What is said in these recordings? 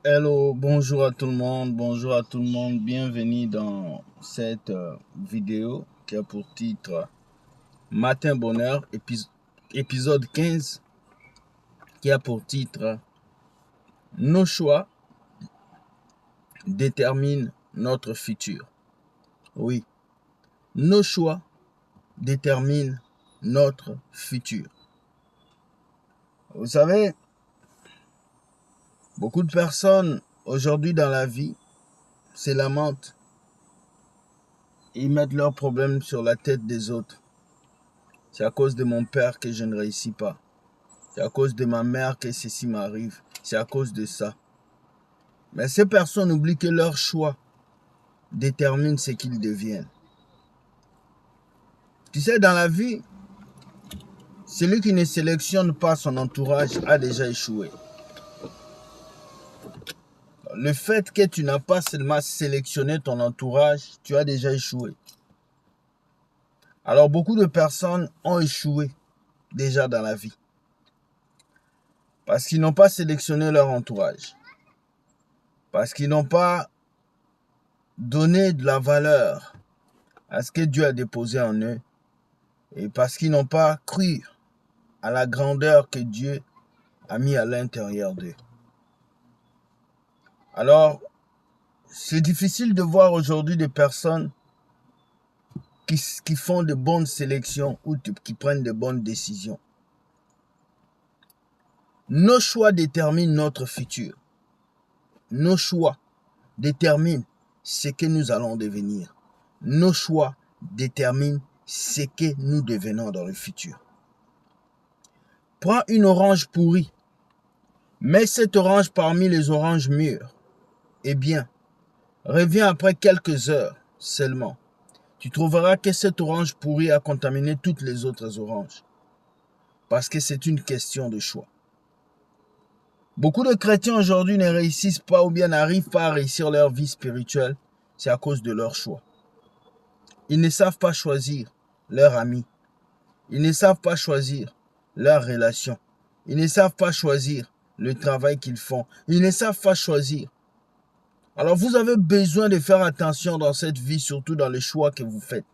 Hello, bonjour à tout le monde, bienvenue dans cette vidéo qui a pour titre Matin Bonheur, épisode 15, qui a pour titre Nos choix déterminent notre futur. Oui, nos choix déterminent notre futur. Vous savez, beaucoup de personnes aujourd'hui dans la vie se lamentent. Ils mettent leurs problèmes sur la tête des autres. C'est à cause de mon père que je ne réussis pas. C'est à cause de ma mère que ceci m'arrive. C'est à cause de ça. Mais ces personnes oublient que leur choix détermine ce qu'ils deviennent. Tu sais, dans la vie, celui qui ne sélectionne pas son entourage a déjà échoué. Le fait que tu n'as pas seulement sélectionné ton entourage, tu as déjà échoué. Alors beaucoup de personnes ont échoué déjà dans la vie. Parce qu'ils n'ont pas sélectionné leur entourage. Parce qu'ils n'ont pas donné de la valeur à ce que Dieu a déposé en eux. Et parce qu'ils n'ont pas cru à la grandeur que Dieu a mis à l'intérieur d'eux. Alors, c'est difficile de voir aujourd'hui des personnes qui font de bonnes sélections ou qui prennent de bonnes décisions. Nos choix déterminent notre futur. Nos choix déterminent ce que nous allons devenir. Nos choix déterminent ce que nous devenons dans le futur. Prends une orange pourrie. Mets cette orange parmi les oranges mûres. Eh bien, reviens après quelques heures seulement. Tu trouveras que cette orange pourrie a contaminé toutes les autres oranges. Parce que c'est une question de choix. Beaucoup de chrétiens aujourd'hui ne réussissent pas ou bien n'arrivent pas à réussir leur vie spirituelle. C'est à cause de leur choix. Ils ne savent pas choisir leurs amis. Ils ne savent pas choisir leurs relations. Ils ne savent pas choisir le travail qu'ils font. Ils ne savent pas choisir. Alors vous avez besoin de faire attention dans cette vie, surtout dans les choix que vous faites.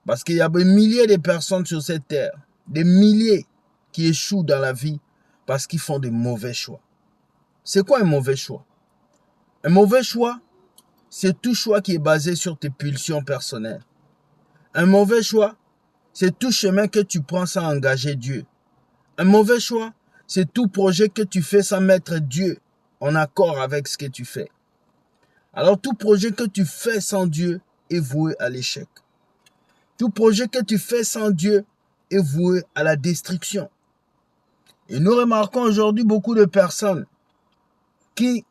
Parce qu'il y a des milliers de personnes sur cette terre, des milliers qui échouent dans la vie parce qu'ils font de mauvais choix. C'est quoi un mauvais choix? Un mauvais choix, c'est tout choix qui est basé sur tes pulsions personnelles. Un mauvais choix, c'est tout chemin que tu prends sans engager Dieu. Un mauvais choix, c'est tout projet que tu fais sans mettre Dieu en accord avec ce que tu fais. Alors tout projet que tu fais sans Dieu est voué à l'échec. Tout projet que tu fais sans Dieu est voué à la destruction. Et nous remarquons aujourd'hui beaucoup de personnes qui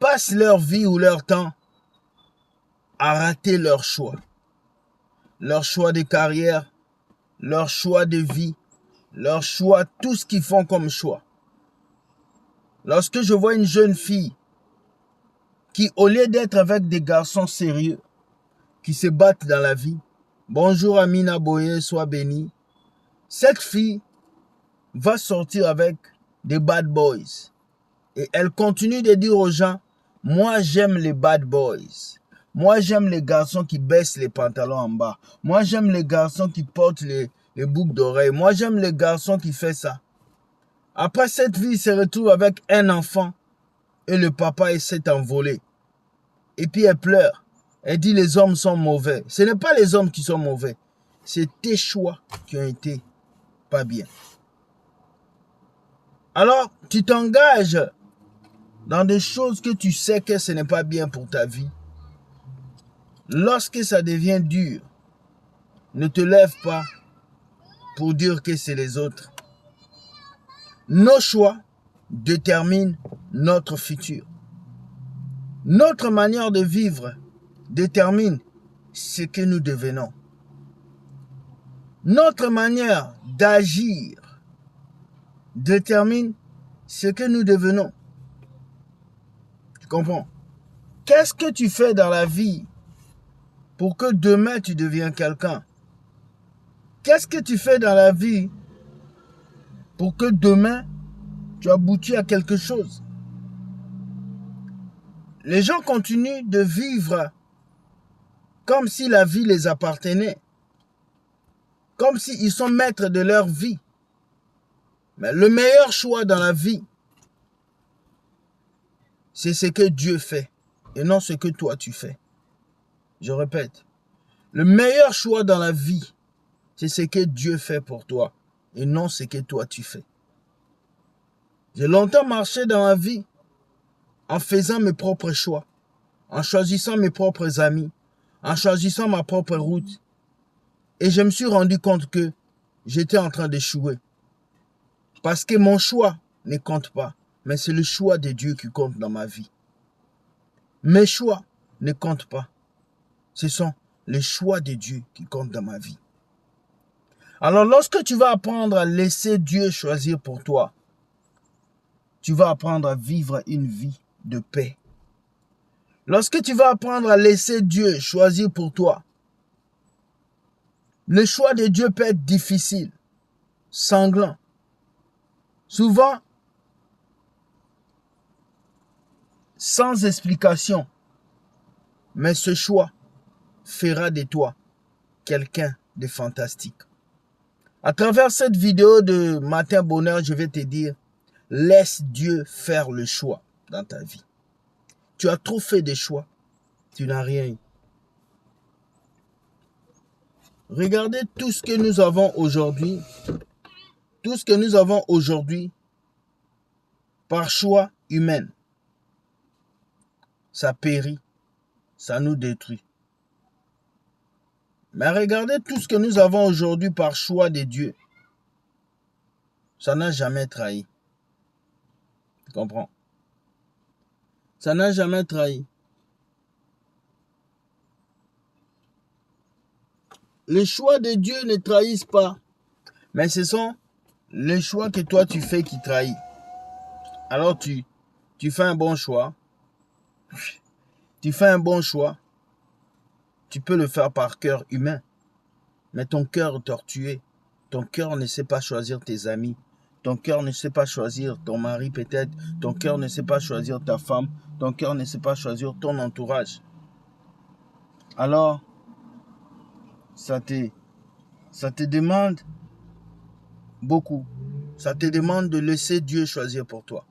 passent leur vie ou leur temps à rater leur choix. Leur choix de carrière, leur choix de vie, leur choix, tout ce qu'ils font comme choix. Lorsque je vois une jeune fille qui, au lieu d'être avec des garçons sérieux, qui se battent dans la vie, bonjour Amina Boye, sois bénie, cette fille va sortir avec des bad boys. Et elle continue de dire aux gens, moi j'aime les bad boys. Moi j'aime les garçons qui baissent les pantalons en bas. Moi j'aime les garçons qui portent les boucles d'oreilles. Moi j'aime les garçons qui font ça. Après cette fille se retrouve avec un enfant et le papa s'est envolé. Et puis elle pleure. Elle dit les hommes sont mauvais. Ce n'est pas les hommes qui sont mauvais. C'est tes choix qui ont été pas bien. Alors, tu t'engages dans des choses que tu sais que ce n'est pas bien pour ta vie. Lorsque ça devient dur, ne te lève pas pour dire que c'est les autres. Nos choix déterminent notre futur. Notre manière de vivre détermine ce que nous devenons. Notre manière d'agir détermine ce que nous devenons. Tu comprends? Qu'est-ce que tu fais dans la vie pour que demain tu deviennes quelqu'un? Qu'est-ce que tu fais dans la vie pour que demain tu aboutis à quelque chose? Les gens continuent de vivre comme si la vie les appartenait. Comme s'ils sont maîtres de leur vie. Mais le meilleur choix dans la vie, c'est ce que Dieu fait et non ce que toi tu fais. Je répète, le meilleur choix dans la vie, c'est ce que Dieu fait pour toi et non ce que toi tu fais. J'ai longtemps marché dans ma vie en faisant mes propres choix, en choisissant mes propres amis, en choisissant ma propre route. Et je me suis rendu compte que j'étais en train d'échouer. Parce que mon choix ne compte pas, mais c'est le choix de Dieu qui compte dans ma vie. Mes choix ne comptent pas. Ce sont les choix de Dieu qui comptent dans ma vie. Alors lorsque tu vas apprendre à laisser Dieu choisir pour toi, tu vas apprendre à vivre une vie de paix. Lorsque tu vas apprendre à laisser Dieu choisir pour toi, le choix de Dieu peut être difficile, sanglant. Souvent, sans explication. Mais ce choix fera de toi quelqu'un de fantastique. À travers cette vidéo de Matin Bonheur, je vais te dire, laisse Dieu faire le choix dans ta vie. Tu as trop fait des choix, tu n'as rien eu. Regardez tout ce que nous avons aujourd'hui. Tout ce que nous avons aujourd'hui par choix humain. Ça périt, ça nous détruit. Mais regardez tout ce que nous avons aujourd'hui par choix de Dieu. Ça n'a jamais trahi. Tu comprends? Ça n'a jamais trahi. Les choix de Dieu ne trahissent pas. Mais ce sont les choix que toi tu fais qui trahissent. Alors tu fais un bon choix. Tu fais un bon choix. Tu peux le faire par cœur humain. Mais ton cœur est tortué. Ton cœur ne sait pas choisir tes amis. Ton cœur ne sait pas choisir ton mari peut-être. Ton cœur ne sait pas choisir ta femme. Ton cœur ne sait pas choisir ton entourage. Alors, ça te demande beaucoup. Ça te demande de laisser Dieu choisir pour toi.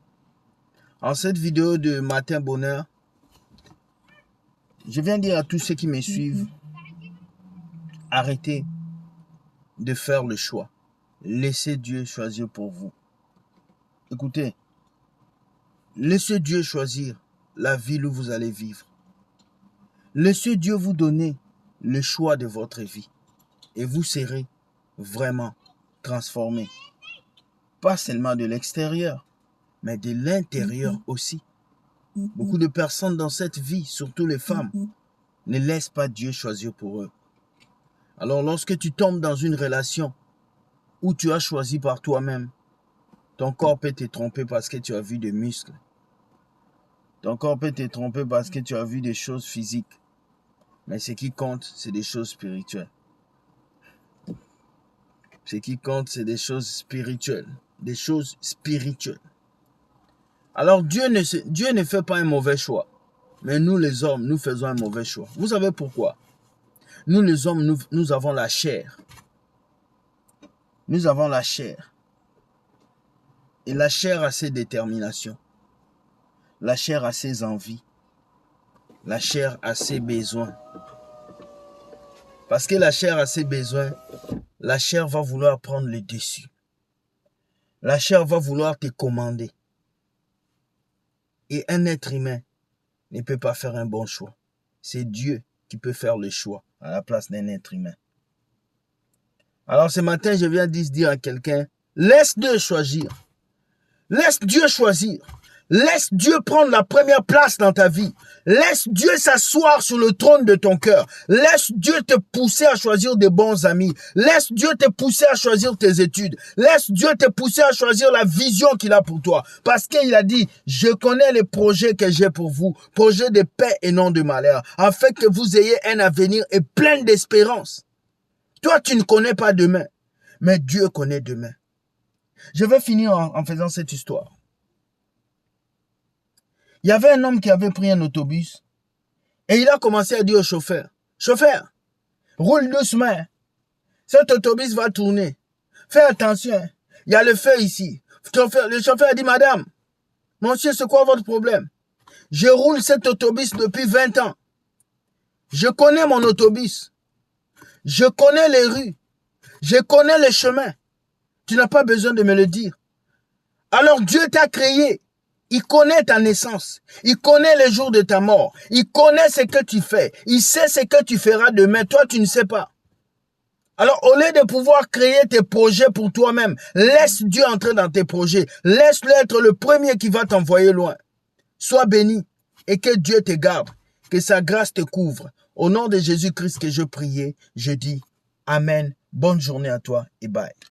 En cette vidéo de Matin Bonheur, je viens dire à tous ceux qui me suivent, arrêtez de faire le choix. Laissez Dieu choisir pour vous. Écoutez, laissez Dieu choisir la vie où vous allez vivre. Laissez Dieu vous donner le choix de votre vie. Et vous serez vraiment transformé. Pas seulement de l'extérieur, mais de l'intérieur aussi. Beaucoup de personnes dans cette vie, surtout les femmes, ne laissent pas Dieu choisir pour eux. Alors lorsque tu tombes dans une relation où tu as choisi par toi-même, ton corps peut te tromper parce que tu as vu des muscles. Ton corps peut te tromper parce que tu as vu des choses physiques. Mais ce qui compte, c'est des choses spirituelles. Ce qui compte, c'est des choses spirituelles. Des choses spirituelles. Alors Dieu ne fait pas un mauvais choix. Mais nous les hommes, nous faisons un mauvais choix. Vous savez pourquoi? Nous les hommes, nous avons la chair. Nous avons la chair. Et la chair a ses déterminations. La chair a ses envies. La chair a ses besoins. Parce que la chair a ses besoins, la chair va vouloir prendre le dessus. La chair va vouloir te commander. Et un être humain ne peut pas faire un bon choix. C'est Dieu qui peut faire le choix à la place d'un être humain. Alors ce matin, je viens dire à quelqu'un, laisse Dieu choisir. Laisse Dieu choisir. Laisse Dieu prendre la première place dans ta vie. Laisse Dieu s'asseoir sur le trône de ton cœur. Laisse Dieu te pousser à choisir de bons amis. Laisse Dieu te pousser à choisir tes études. Laisse Dieu te pousser à choisir la vision qu'il a pour toi. Parce qu'il a dit, je connais les projets que j'ai pour vous. Projets de paix et non de malheur. Afin que vous ayez un avenir et plein d'espérance. Toi, tu ne connais pas demain. Mais Dieu connaît demain. Je vais finir en faisant cette histoire. Il y avait un homme qui avait pris un autobus et il a commencé à dire au chauffeur, « Chauffeur, roule doucement. Cet autobus va tourner. Fais attention. Il y a le feu ici. » Le chauffeur a dit, « Madame, monsieur, c'est quoi votre problème? Je roule cet autobus depuis 20 ans. Je connais mon autobus. Je connais les rues. Je connais les chemins. Tu n'as pas besoin de me le dire. Alors Dieu t'a créé. Il connaît ta naissance. Il connaît les jours de ta mort. Il connaît ce que tu fais. Il sait ce que tu feras demain. Toi, tu ne sais pas. Alors, au lieu de pouvoir créer tes projets pour toi-même, laisse Dieu entrer dans tes projets. Laisse-le être le premier qui va t'envoyer loin. Sois béni et que Dieu te garde. Que sa grâce te couvre. Au nom de Jésus-Christ que je priais, je dis Amen. Bonne journée à toi et bye.